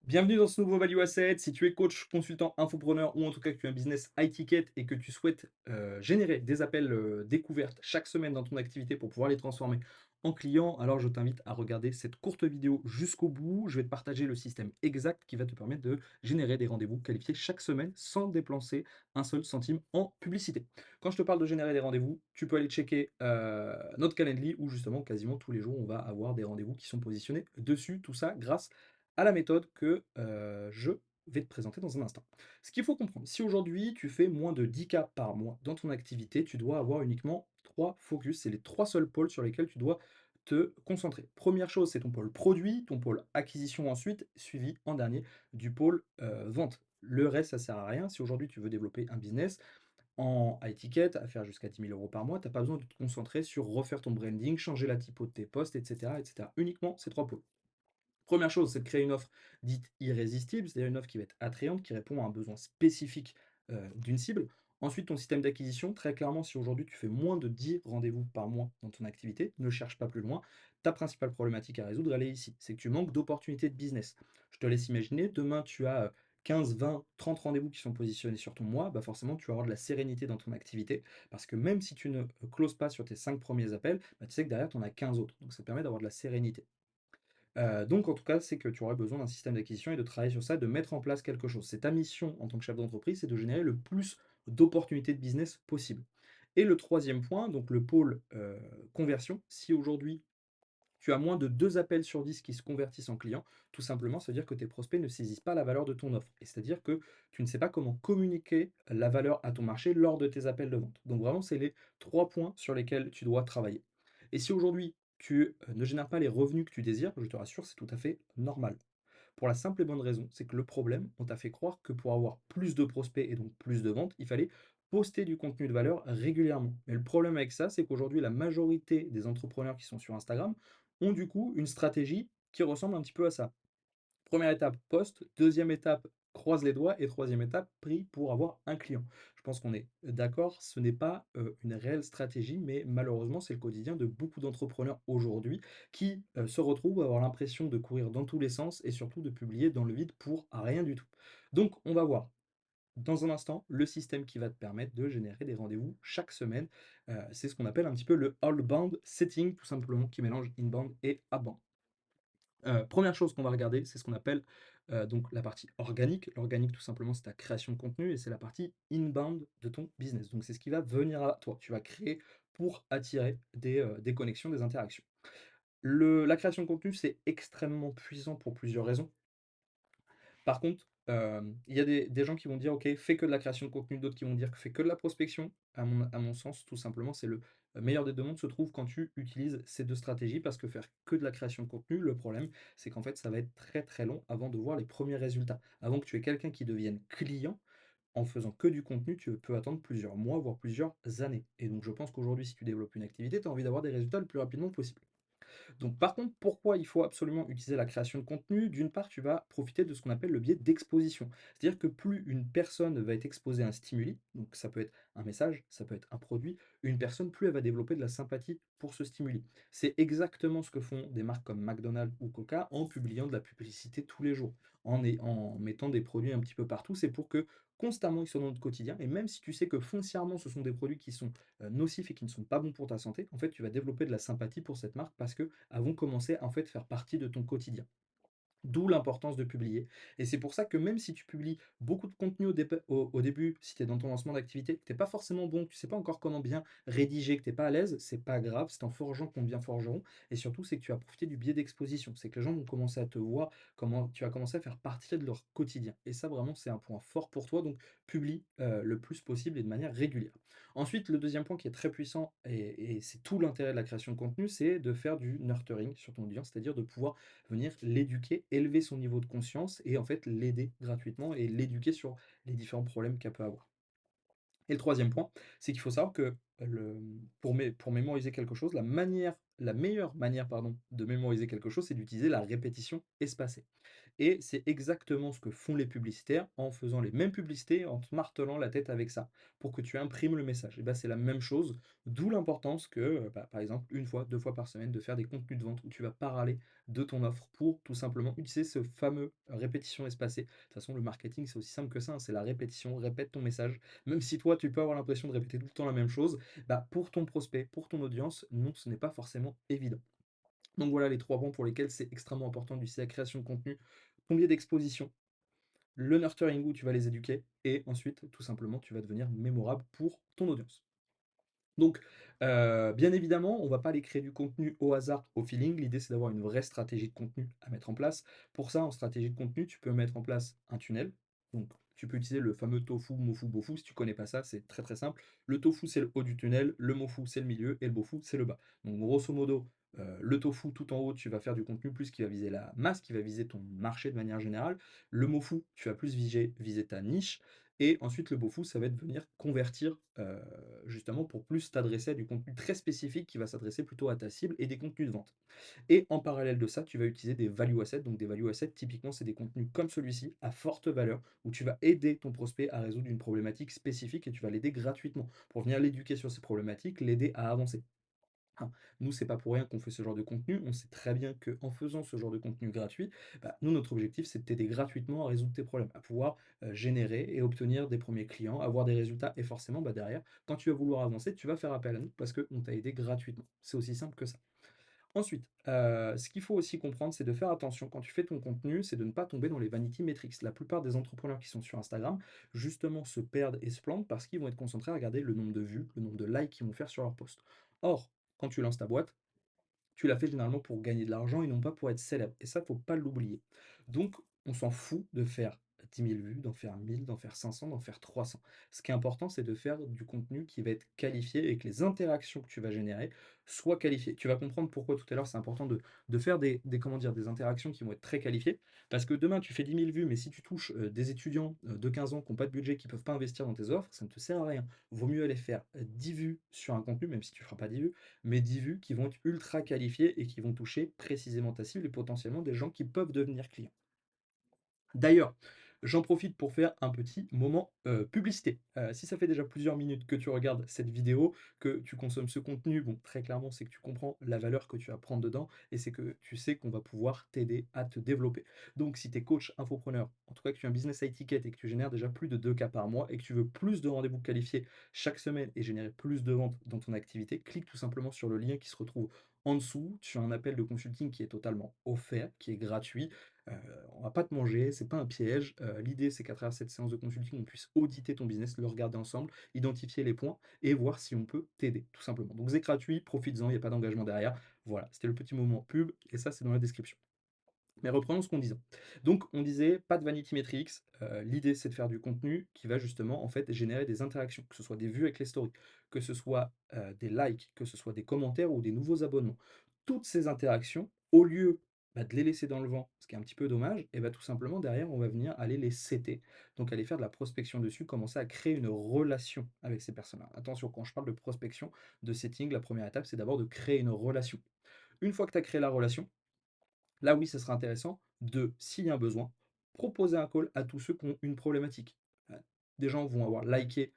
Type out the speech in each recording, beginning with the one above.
Bienvenue dans ce nouveau Value Asset. Si tu es coach, consultant, infopreneur ou en tout cas que tu as un business high ticket et que tu souhaites générer des appels découvertes chaque semaine dans ton activité pour pouvoir les transformer en clients, alors je t'invite à regarder cette courte vidéo jusqu'au bout. Je vais te partager le système exact qui va te permettre de générer des rendez-vous qualifiés chaque semaine sans dépenser un seul centime en publicité. Quand je te parle de générer des rendez-vous, tu peux aller checker notre Calendly où justement quasiment tous les jours on va avoir des rendez-vous qui sont positionnés dessus. Tout ça grâce à la méthode que je vais te présenter dans un instant. Ce qu'il faut comprendre, si aujourd'hui tu fais moins de 10 cas par mois dans ton activité, tu dois avoir uniquement 3 focus. C'est les 3 seuls pôles sur lesquels tu dois te concentrer. Première chose, c'est ton pôle produit, ton pôle acquisition ensuite, suivi en dernier du pôle vente. Le reste, ça sert à rien. Si aujourd'hui tu veux développer un business en high ticket, à faire jusqu'à 10 000 euros par mois, tu n'as pas besoin de te concentrer sur refaire ton branding, changer la typo de tes posts, etc., etc. Uniquement ces 3 pôles. Première chose, c'est de créer une offre dite irrésistible, c'est-à-dire une offre qui va être attrayante, qui répond à un besoin spécifique d'une cible. Ensuite, ton système d'acquisition, très clairement, si aujourd'hui tu fais moins de 10 rendez-vous par mois dans ton activité, ne cherche pas plus loin. Ta principale problématique à résoudre, elle est ici. C'est que tu manques d'opportunités de business. Je te laisse imaginer, demain tu as 15, 20, 30 rendez-vous qui sont positionnés sur ton mois, bah forcément tu vas avoir de la sérénité dans ton activité, parce que même si tu ne closes pas sur tes 5 premiers appels, bah, tu sais que derrière tu en as 15 autres. Donc ça te permet d'avoir de la sérénité. Donc en tout cas, c'est que tu aurais besoin d'un système d'acquisition et de travailler sur ça, de mettre en place quelque chose. C'est ta mission en tant que chef d'entreprise, c'est de générer le plus d'opportunités de business possible. Et le troisième point, donc le pôle, conversion, si aujourd'hui tu as moins de 2 appels sur 10 qui se convertissent en clients, tout simplement, ça veut dire que tes prospects ne saisissent pas la valeur de ton offre et c'est-à-dire que tu ne sais pas comment communiquer la valeur à ton marché lors de tes appels de vente. Donc vraiment, c'est les 3 points sur lesquels tu dois travailler. Et si aujourd'hui tu, ne génères pas les revenus que tu désires, je te rassure, c'est tout à fait normal. Pour la simple et bonne raison, c'est que le problème, on t'a fait croire que pour avoir plus de prospects et donc plus de ventes, il fallait poster du contenu de valeur régulièrement. Mais le problème avec ça, c'est qu'aujourd'hui, la majorité des entrepreneurs qui sont sur Instagram ont du coup une stratégie qui ressemble un petit peu à ça. Première étape, poste. Deuxième étape, croise les doigts. Et troisième étape, prie pour avoir un client. Je pense qu'on est d'accord, ce n'est pas une réelle stratégie, mais malheureusement, c'est le quotidien de beaucoup d'entrepreneurs aujourd'hui qui se retrouvent à avoir l'impression de courir dans tous les sens et surtout de publier dans le vide pour rien du tout. Donc, on va voir dans un instant le système qui va te permettre de générer des rendez-vous chaque semaine. C'est ce qu'on appelle un petit peu le all-bound setting, tout simplement, qui mélange inbound et outbound. 1 chose qu'on va regarder, c'est ce qu'on appelle, donc la partie organique. L'organique, tout simplement, c'est ta création de contenu et c'est la partie inbound de ton business. Donc c'est ce qui va venir à toi. Tu vas créer pour attirer des connexions, des interactions. La création de contenu, c'est extrêmement puissant pour plusieurs raisons. Par contre, il y a des gens qui vont dire: «OK, fais que de la création de contenu», d'autres qui vont dire: que «Fais que de la prospection». À mon sens, tout simplement, c'est le meilleur des 2 mondes se trouve quand tu utilises ces 2 stratégies parce que faire que de la création de contenu, le problème, c'est qu'en fait, ça va être très, très long avant de voir les premiers résultats. Avant que tu aies quelqu'un qui devienne client, en faisant que du contenu, tu peux attendre plusieurs mois, voire plusieurs années et donc je pense qu'aujourd'hui, si tu développes une activité, tu as envie d'avoir des résultats le plus rapidement possible. Donc, par contre, pourquoi il faut absolument utiliser la création de contenu? D'une part, tu vas profiter de ce qu'on appelle le biais d'exposition. C'est-à-dire que plus une personne va être exposée à un stimuli, donc ça peut être un message, ça peut être un produit, une personne, plus elle va développer de la sympathie pour ce stimuli. C'est exactement ce que font des marques comme McDonald's ou Coca en publiant de la publicité tous les jours, en mettant des produits un petit peu partout. C'est pour que constamment ils soient dans notre quotidien. Et même si tu sais que foncièrement ce sont des produits qui sont nocifs et qui ne sont pas bons pour ta santé, en fait, tu vas développer de la sympathie pour cette marque parce que vont commencer à en fait faire partie de ton quotidien. D'où l'importance de publier et c'est pour ça que même si tu publies beaucoup de contenu au début, si tu es dans ton lancement d'activité, que tu es pas forcément bon, que tu sais pas encore comment bien rédiger, que tu es pas à l'aise, c'est pas grave, c'est en forgeant qu'on devient forgeron et surtout, c'est que tu vas profiter du biais d'exposition. C'est que les gens vont commencer à te voir, comment tu vas commencer à faire partie de leur quotidien et ça vraiment, c'est un point fort pour toi donc publie, le plus possible et de manière régulière. Ensuite, le deuxième point qui est très puissant et c'est tout l'intérêt de la création de contenu, c'est de faire du nurturing sur ton audience, c'est-à-dire de pouvoir venir l'éduquer, élever son niveau de conscience et en fait l'aider gratuitement et l'éduquer sur les différents problèmes qu'elle peut avoir. Et le troisième point, c'est qu'il faut savoir que pour mémoriser quelque chose, la manière la meilleure manière, pardon, de mémoriser quelque chose, c'est d'utiliser la répétition espacée. Et c'est exactement ce que font les publicitaires en faisant les mêmes publicités, en te martelant la tête avec ça, pour que tu imprimes le message. Et bah, c'est la même chose, d'où l'importance que, bah, par exemple, une fois, 2 fois par semaine, de faire des contenus de vente où tu vas parler de ton offre pour tout simplement utiliser ce fameux répétition espacée. De toute façon, le marketing, c'est aussi simple que ça, hein, c'est la répétition, répète ton message. Même si toi, tu peux avoir l'impression de répéter tout le temps la même chose, bah, pour ton prospect, pour ton audience, non, ce n'est pas forcément évident. Donc voilà les 3 points pour lesquels c'est extrêmement important d'utiliser la création de contenu, ton biais d'exposition, le nurturing où tu vas les éduquer et ensuite, tout simplement, tu vas devenir mémorable pour ton audience. Donc, bien évidemment, on va pas aller créer du contenu au hasard, au feeling. L'idée, c'est d'avoir une vraie stratégie de contenu à mettre en place. Pour ça, en stratégie de contenu, tu peux mettre en place un tunnel. Donc, tu peux utiliser le fameux tofu, mofu, bofu. Si tu connais pas ça, c'est très, très simple. Le tofu, c'est le haut du tunnel, le mofu, c'est le milieu et le bofu, c'est le bas. Donc, grosso modo, le tofu, tout en haut, tu vas faire du contenu plus qui va viser la masse, qui va viser ton marché de manière générale. Le mofu, tu vas plus viser ta niche et ensuite, le Bofu, ça va être venir convertir, justement pour plus t'adresser à du contenu très spécifique qui va s'adresser plutôt à ta cible et des contenus de vente. Et en parallèle de ça, tu vas utiliser des value assets. Donc des value assets, typiquement, c'est des contenus comme celui-ci, à forte valeur, où tu vas aider ton prospect à résoudre une problématique spécifique et tu vas l'aider gratuitement pour venir l'éduquer sur ces problématiques, l'aider à avancer. Hein, nous, c'est pas pour rien qu'on fait ce genre de contenu. On sait très bien qu'en faisant ce genre de contenu gratuit, bah, nous, notre objectif, c'est de t'aider gratuitement à résoudre tes problèmes, à pouvoir générer et obtenir des premiers clients, avoir des résultats. Et forcément, bah, derrière, quand tu vas vouloir avancer, tu vas faire appel à nous parce qu'on t'a aidé gratuitement. C'est aussi simple que ça. Ensuite, ce qu'il faut aussi comprendre, c'est de faire attention quand tu fais ton contenu, c'est de ne pas tomber dans les vanity metrics. La plupart des entrepreneurs qui sont sur Instagram, justement, se perdent et se plantent parce qu'ils vont être concentrés à regarder le nombre de vues, le nombre de likes qu'ils vont faire sur leur post. Or, quand tu lances ta boîte, tu l'as fait généralement pour gagner de l'argent et non pas pour être célèbre. Et ça, faut pas l'oublier. Donc, on s'en fout de faire 10 000 vues, d'en faire 1000, d'en faire 500, d'en faire 300. Ce qui est important, c'est de faire du contenu qui va être qualifié et que les interactions que tu vas générer soient qualifiées. Tu vas comprendre pourquoi tout à l'heure c'est important de faire comment dire, des interactions qui vont être très qualifiées. Parce que demain, tu fais 10 000 vues, mais si tu touches des étudiants de 15 ans qui n'ont pas de budget, qui ne peuvent pas investir dans tes offres, ça ne te sert à rien. Vaut mieux aller faire 10 vues sur un contenu, même si tu ne feras pas 10 vues, mais 10 vues qui vont être ultra qualifiées et qui vont toucher précisément ta cible et potentiellement des gens qui peuvent devenir clients. D'ailleurs, j'en profite pour faire un petit moment, publicité. Si ça fait déjà plusieurs minutes que tu regardes cette vidéo, que tu consommes ce contenu, bon, très clairement, c'est que tu comprends la valeur que tu vas prendre dedans et c'est que tu sais qu'on va pouvoir t'aider à te développer. Donc si tu es coach, infopreneur, en tout cas que tu as un business à étiquette et que tu génères déjà plus de 2 cas par mois et que tu veux plus de rendez-vous qualifiés chaque semaine et générer plus de ventes dans ton activité, clique tout simplement sur le lien qui se retrouve en dessous. Tu as un appel de consulting qui est totalement offert, qui est gratuit. Heu, on va pas te manger, c'est pas un piège. L'idée, c'est qu'à travers cette séance de consulting, on puisse auditer ton business, le regarder ensemble, identifier les points et voir si on peut t'aider, tout simplement. Donc c'est gratuit, profites-en, il y a pas d'engagement derrière. Voilà, c'était le petit moment pub et ça, c'est dans la description. Mais reprenons ce qu'on disait. Donc on disait pas de vanity metrics, l'idée c'est de faire du contenu qui va justement en fait générer des interactions, que ce soit des vues avec les stories, que ce soit, des likes, que ce soit des commentaires ou des nouveaux abonnements. Toutes ces interactions, au lieu, bah, de les laisser dans le vent, ce qui est un petit peu dommage et bah, tout simplement derrière on va venir aller les setter, donc aller faire de la prospection dessus, commencer à créer une relation avec ces personnes-là. Attention, quand je parle de prospection, de setting, la première étape c'est d'abord de créer une relation. Une fois que tu as créé la relation, là, oui, ce sera intéressant de, s'il y a un besoin, proposer un call à tous ceux qui ont une problématique. Heu, des gens vont avoir liké,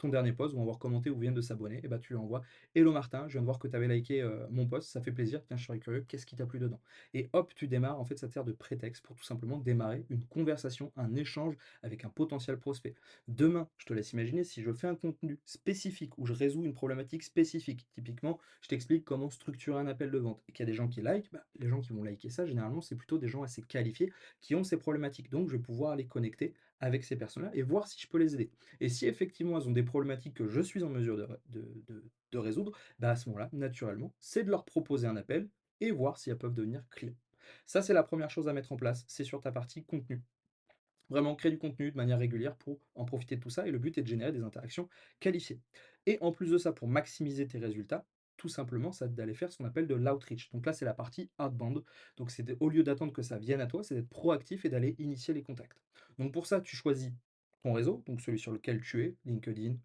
ton dernier post, vont avoir commenté ou viennent de s'abonner et bah, tu lui envoies: «Hello Martin, je viens de voir que tu avais liké, mon post, ça fait plaisir, tiens, je serais curieux, qu'est-ce qui t'a plu dedans?» Et hop, tu démarres, en fait, ça te sert de prétexte pour tout simplement démarrer une conversation, un échange avec un potentiel prospect. Demain, je te laisse imaginer si je fais un contenu spécifique où je résous une problématique spécifique. Typiquement, je t'explique comment structurer un appel de vente et qu'il y a des gens qui likent, bah, les gens qui vont liker ça, généralement, c'est plutôt des gens assez qualifiés qui ont ces problématiques. Donc, je vais pouvoir les connecter avec ces personnes-là et voir si je peux les aider. Et si effectivement elles ont des problématiques que je suis en mesure de résoudre, bah, à ce moment-là, naturellement, c'est de leur proposer un appel et voir si elles peuvent devenir clients. Ça, c'est la première chose à mettre en place. C'est sur ta partie contenu. Vraiment créer du contenu de manière régulière pour en profiter de tout ça et le but est de générer des interactions qualifiées. Et en plus de ça, pour maximiser tes résultats, tout simplement, ça d'aller faire ce qu'on appelle de l'outreach. Donc là, c'est la partie outbound. Donc au lieu d'attendre que ça vienne à toi, c'est d'être proactif et d'aller initier les contacts. Donc pour ça, tu choisis ton réseau, donc celui sur lequel tu es, LinkedIn,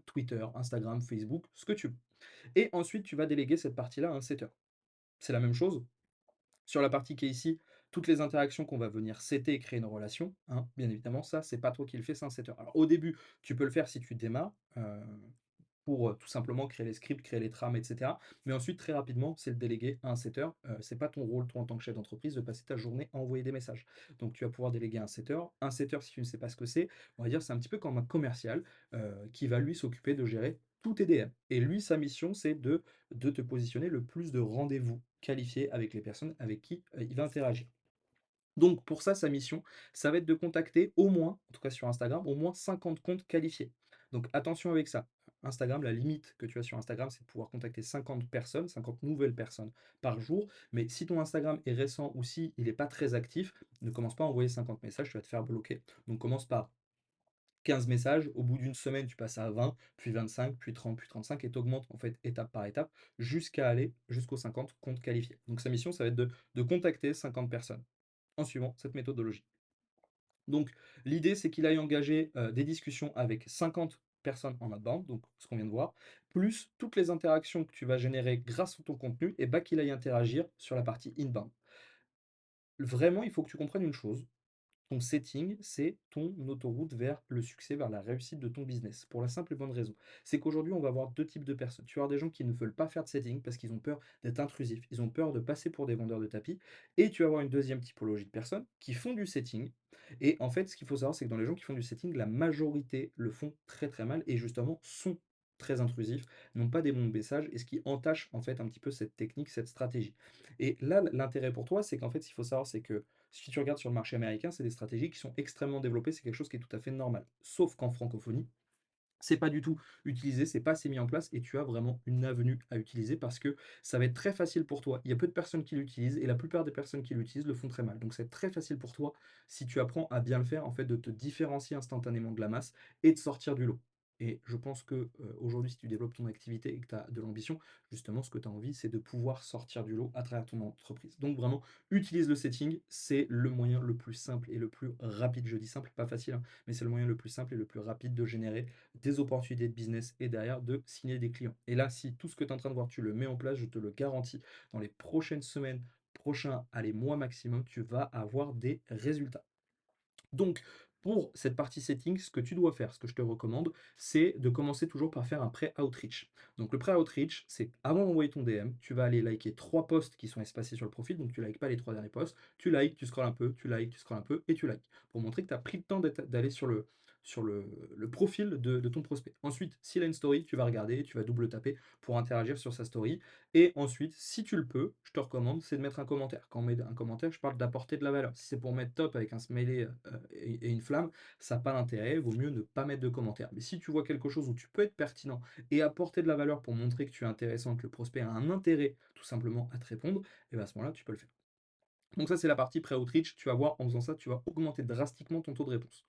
Twitter, Instagram, Facebook, ce que tu veux. Et ensuite, tu vas déléguer cette partie-là à un setter. C'est la même chose sur la partie qui est ici, toutes les interactions qu'on va venir setter et créer une relation, hein, bien évidemment, ça, c'est pas toi qui le fais, c'est un setter. Alors au début, tu peux le faire si tu démarres, pour, tout simplement créer les scripts, créer les trames et cetera. Mais ensuite, très rapidement, c'est le déléguer à un setter. C'est pas ton rôle, toi, en tant que chef d'entreprise, de passer ta journée à envoyer des messages. Donc tu vas pouvoir déléguer à un setter. Un setter, si tu ne sais pas ce que c'est, on va dire, c'est un petit peu comme un commercial, qui va, lui, s'occuper de gérer tous tes DM. Et lui, sa mission, c'est de te positionner le plus de rendez-vous qualifiés avec les personnes avec qui, il va interagir. Donc pour ça, sa mission, ça va être de contacter au moins, en tout cas sur Instagram, au moins 50 comptes qualifiés. Donc attention avec ça. Instagram, la limite que tu as sur Instagram, c'est de pouvoir contacter 50 personnes, 50 nouvelles personnes par jour. Mais si ton Instagram est récent ou si il n'est pas très actif, ne commence pas à envoyer 50 messages, tu vas te faire bloquer. Donc commence par 15 messages, au bout d'une semaine, tu passes à 20, puis 25, puis 30, puis 35, et tu augmentes en fait étape par étape jusqu'à aller jusqu'aux 50 comptes qualifiés. Donc sa mission, ça va être de contacter 50 personnes en suivant cette méthodologie. Donc, l'idée, c'est qu'il aille engager des discussions avec 50 personnes en outbound, donc ce qu'on vient de voir, plus toutes les interactions que tu vas générer grâce à ton contenu, et bah qu'il aille interagir sur la partie inbound. Vraiment, il faut que tu comprennes une chose, ton setting, c'est ton autoroute vers le succès, vers la réussite de ton business. Pour la simple et bonne raison. C'est qu'aujourd'hui, on va avoir deux types de personnes. Tu vas avoir des gens qui ne veulent pas faire de setting parce qu'ils ont peur d'être intrusifs. Ils ont peur de passer pour des vendeurs de tapis. Et tu vas avoir une deuxième typologie de personnes qui font du setting. Et en fait, ce qu'il faut savoir, c'est que dans les gens qui font du setting, la majorité le font très très mal et justement sont très intrusifs, n'ont pas des bons messages et ce qui entache en fait un petit peu cette technique, cette stratégie. Et là, l'intérêt pour toi, c'est qu'en fait, ce qu'il faut savoir, c'est que si tu regardes sur le marché américain, c'est des stratégies qui sont extrêmement développées, c'est quelque chose qui est tout à fait normal. Sauf qu'en francophonie, c'est pas du tout utilisé, c'est pas assez mis en place et tu as vraiment une avenue à utiliser parce que ça va être très facile pour toi. Il y a peu de personnes qui l'utilisent et la plupart des personnes qui l'utilisent le font très mal. Donc c'est très facile pour toi, si tu apprends à bien le faire, en fait, de te différencier instantanément de la masse et de sortir du lot. Et je pense que aujourd'hui, si tu développes ton activité et que tu as de l'ambition, justement, ce que tu as envie, c'est de pouvoir sortir du lot à travers ton entreprise. Donc vraiment, utilise le setting, c'est le moyen le plus simple et le plus rapide. Je dis simple, pas facile, hein, mais c'est le moyen le plus simple et le plus rapide de générer des opportunités de business et derrière de signer des clients. Et là, si tout ce que tu es en train de voir, tu le mets en place, je te le garantis, dans les prochaines semaines, prochains, allez, mois maximum, tu vas avoir des résultats. Donc, pour cette partie setting, ce que tu dois faire, ce que je te recommande, c'est de commencer toujours par faire un pré-outreach. Donc, le pré-outreach, c'est avant d'envoyer ton DM, tu vas aller liker 3 posts qui sont espacés sur le profil. Donc, tu likes pas les 3 derniers posts. Tu likes, tu scrolles un peu, tu likes, tu scrolles un peu et tu likes. Pour montrer que tu as pris le temps d'aller sur le profil de ton prospect. Ensuite, s'il a une story, tu vas regarder, tu vas double taper pour interagir sur sa story. Et ensuite, si tu le peux, je te recommande, c'est de mettre un commentaire. Quand on met un commentaire, je parle d'apporter de la valeur. Si c'est pour mettre top avec un smiley et une flamme, ça n'a pas d'intérêt, vaut mieux ne pas mettre de commentaire. Mais si tu vois quelque chose où tu peux être pertinent et apporter de la valeur pour montrer que tu es intéressant, que le prospect a un intérêt tout simplement à te répondre, et bien à ce moment-là, tu peux le faire. Donc ça, c'est la partie pré-outreach. Tu vas voir, en faisant ça, tu vas augmenter drastiquement ton taux de réponse.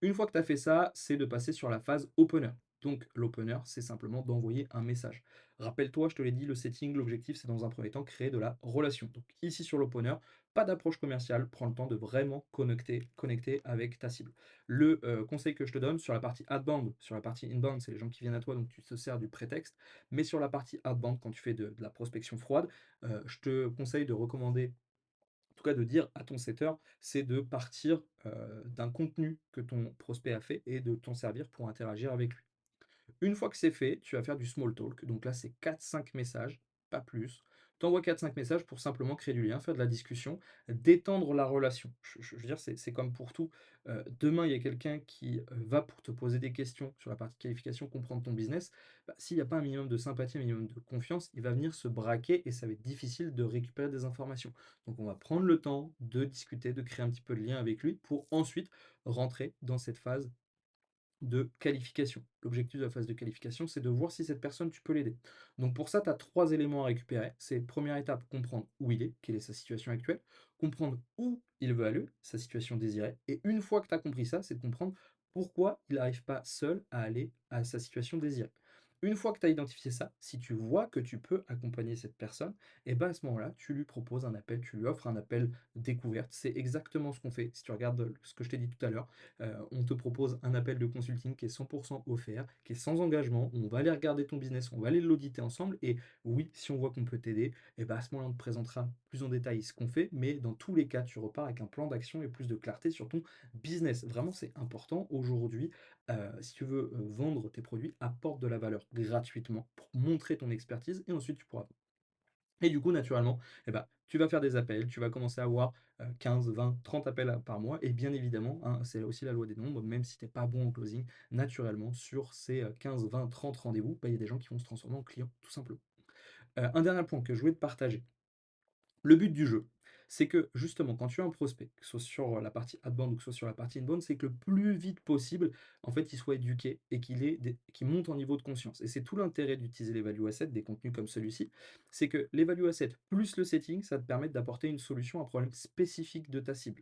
Une fois que tu as fait ça, c'est de passer sur la phase opener. Donc l'opener, c'est simplement d'envoyer un message. Rappelle-toi, je te l'ai dit, le setting, l'objectif, c'est dans un premier temps créer de la relation. Donc ici sur l'opener, pas d'approche commerciale, prends le temps de vraiment connecter avec ta cible. Le conseil que je te donne sur la partie outbound, sur la partie inbound, c'est les gens qui viennent à toi, donc tu te sers du prétexte. Mais sur la partie outbound, quand tu fais de la prospection froide, je te conseille de recommander en tout cas de dire à ton setter, c'est de partir, d'un contenu que ton prospect a fait et de t'en servir pour interagir avec lui. Une fois que c'est fait, tu vas faire du small talk. Donc là, c'est 4-5 messages, pas plus. Tu envoies 4-5 messages pour simplement créer du lien, faire de la discussion, détendre la relation. Je veux dire, c'est comme pour tout. Demain, il y a quelqu'un qui va pour te poser des questions sur la partie qualification, comprendre ton business. Bah, s'il n'y a pas un minimum de sympathie, un minimum de confiance, il va venir se braquer et ça va être difficile de récupérer des informations. Donc, on va prendre le temps de discuter, de créer un petit peu de lien avec lui pour ensuite rentrer dans cette phase de qualification. L'objectif de la phase de qualification, c'est de voir si cette personne, tu peux l'aider. Donc pour ça, tu as 3 éléments à récupérer. C'est première étape, comprendre où il est, quelle est sa situation actuelle, comprendre où il veut aller, sa situation désirée. Et une fois que tu as compris ça, c'est de comprendre pourquoi il n'arrive pas seul à aller à sa situation désirée. Une fois que tu as identifié ça, si tu vois que tu peux accompagner cette personne, et ben, à ce moment-là, tu lui proposes un appel, tu lui offres un appel découverte. C'est exactement ce qu'on fait. Si tu regardes, ce que je t'ai dit tout à l'heure, on te propose un appel de consulting qui est 100 offert, qui est sans engagement. On va aller regarder ton business, on va aller l'auditer ensemble et oui, si on voit qu'on peut t'aider, et ben, à ce moment-là, on te présentera plus en détail ce qu'on fait, mais dans tous les cas, tu repars avec un plan d'action et plus de clarté sur ton business. Vraiment, c'est important aujourd'hui, si tu veux, vendre tes produits, apporte de la valeur gratuitement pour montrer ton expertise et ensuite tu pourras et du coup, naturellement, eh ben, tu vas faire des appels, tu vas commencer à avoir, 15, 20, 30 appels par mois et bien évidemment, hein, c'est aussi la loi des nombres, même si tu es pas bon en closing, naturellement, sur ces, 15, 20, 30 rendez-vous, bah, il y a des gens qui vont se transformer en clients, tout simplement. Un dernier point que je voulais te partager, le but du jeu, c'est que justement, quand tu as un prospect, que ce soit sur la partie outbound ou que ce soit sur la partie inbound, c'est que le plus vite possible, en fait, il soit éduqué et qu'il monte en niveau de conscience. Et c'est tout l'intérêt d'utiliser les value assets, des contenus comme celui-ci, c'est que les value assets plus le setting, ça te permet d'apporter une solution à un problème spécifique de ta cible.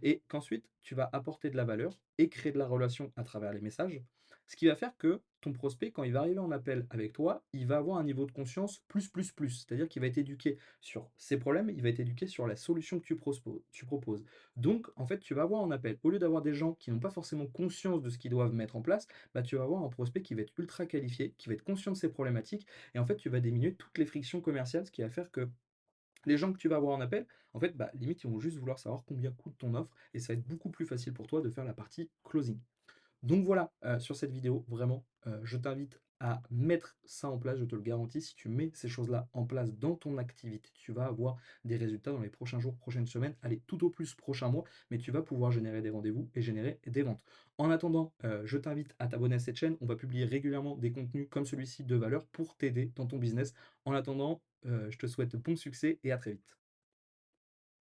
Et qu'ensuite, tu vas apporter de la valeur et créer de la relation à travers les messages, ce qui va faire que ton prospect, quand il va arriver en appel avec toi, il va avoir un niveau de conscience plus, plus, plus. C'est-à-dire qu'il va être éduqué sur ses problèmes, il va être éduqué sur la solution que tu proposes. Donc, en fait, tu vas avoir en appel, au lieu d'avoir des gens qui n'ont pas forcément conscience de ce qu'ils doivent mettre en place, bah, tu vas avoir un prospect qui va être ultra qualifié, qui va être conscient de ses problématiques, et en fait, tu vas diminuer toutes les frictions commerciales, ce qui va faire que les gens que tu vas avoir en appel, en fait, bah, limite, ils vont juste vouloir savoir combien coûte ton offre, et ça va être beaucoup plus facile pour toi de faire la partie closing. Donc voilà, sur cette vidéo, vraiment, je t'invite à mettre ça en place, je te le garantis. Si tu mets ces choses-là en place dans ton activité, tu vas avoir des résultats dans les prochains jours, prochaines semaines, allez, tout au plus prochains mois, mais tu vas pouvoir générer des rendez-vous et générer des ventes. En attendant, je t'invite à t'abonner à cette chaîne. On va publier régulièrement des contenus comme celui-ci de valeur pour t'aider dans ton business. En attendant, je te souhaite bon succès et à très vite.